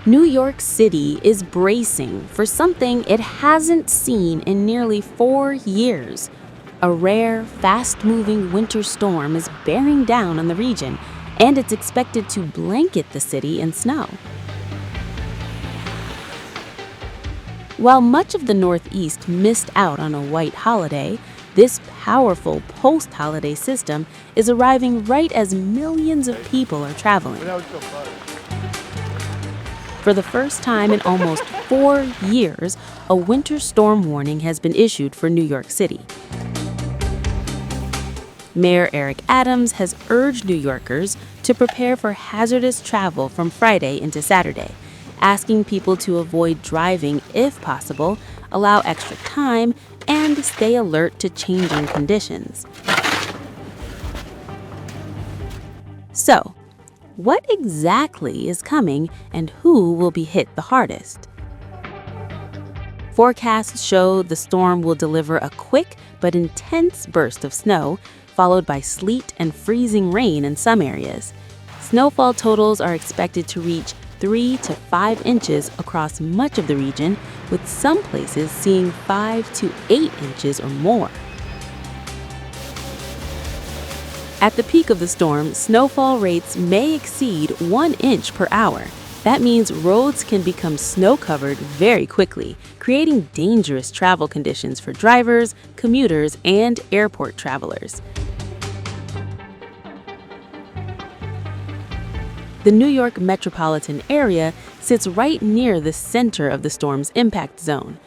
New York City is bracing for something it hasn't seen in nearly 4 years. A rare, fast-moving winter storm is bearing down on the region, and it's expected to blanket the city in snow. While much of the Northeast missed out on a white holiday, this powerful post-holiday system is arriving right as millions of people are traveling. For the first time in almost 4 years, a winter storm warning has been issued for New York City. Mayor Eric Adams has urged New Yorkers to prepare for hazardous travel from Friday into Saturday, asking people to avoid driving if possible, allow extra time, and stay alert to changing conditions. So, what exactly is coming and who will be hit the hardest? Forecasts show the storm will deliver a quick but intense burst of snow, followed by sleet and freezing rain in some areas. Snowfall totals are expected to reach 3 to 5 inches across much of the region, with some places seeing 5 to 8 inches or more. At the peak of the storm, snowfall rates may exceed 1 inch per hour. That means roads can become snow-covered very quickly, creating dangerous travel conditions for drivers, commuters, and airport travelers. The New York metropolitan area sits right near the center of the storm's impact zone.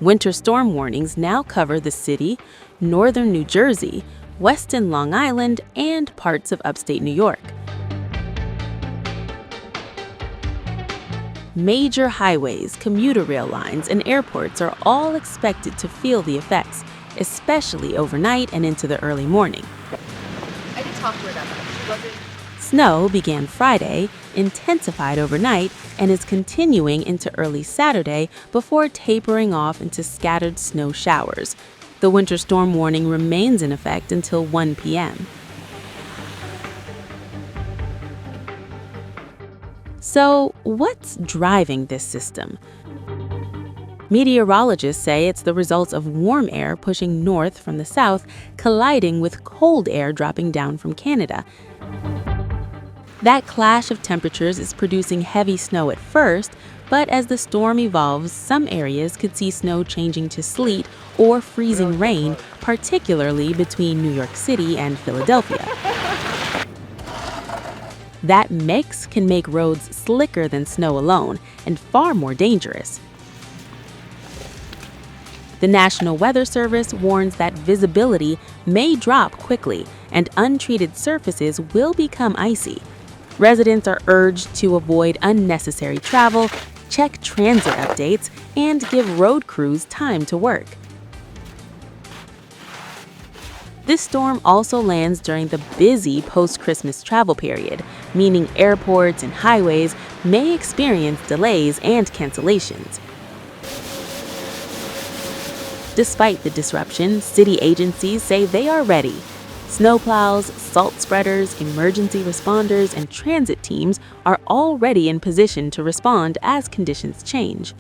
Winter storm warnings now cover the city, northern New Jersey, western Long Island, and parts of upstate New York. Major highways, commuter rail lines, and airports are all expected to feel the effects, especially overnight and into the early morning. I did talk to her about that. She wasn't. Snow began Friday, intensified overnight, and is continuing into early Saturday before tapering off into scattered snow showers. The winter storm warning remains in effect until 1 p.m. So, what's driving this system? Meteorologists say it's the result of warm air pushing north from the south, colliding with cold air dropping down from Canada. That clash of temperatures is producing heavy snow at first, but as the storm evolves, some areas could see snow changing to sleet or freezing rain, particularly between New York City and Philadelphia. That mix can make roads slicker than snow alone and far more dangerous. The National Weather Service warns that visibility may drop quickly and untreated surfaces will become icy. Residents are urged to avoid unnecessary travel, check transit updates, and give road crews time to work. This storm also lands during the busy post-Christmas travel period, meaning airports and highways may experience delays and cancellations. Despite the disruption, city agencies say they are ready. Snowplows, salt spreaders, emergency responders, and transit teams are already in position to respond as conditions change.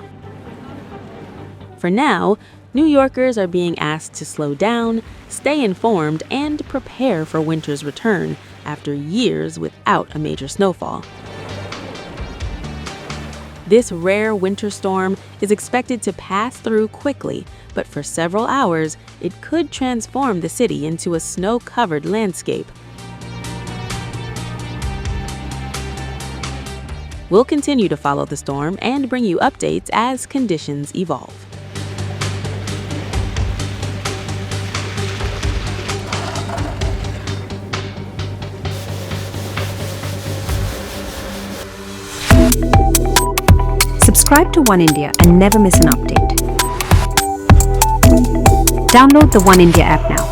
For now, New Yorkers are being asked to slow down, stay informed, and prepare for winter's return after years without a major snowfall. This rare winter storm is expected to pass through quickly, but for several hours, it could transform the city into a snow-covered landscape. We'll continue to follow the storm and bring you updates as conditions evolve. Subscribe to One India and never miss an update. Download the One India app now.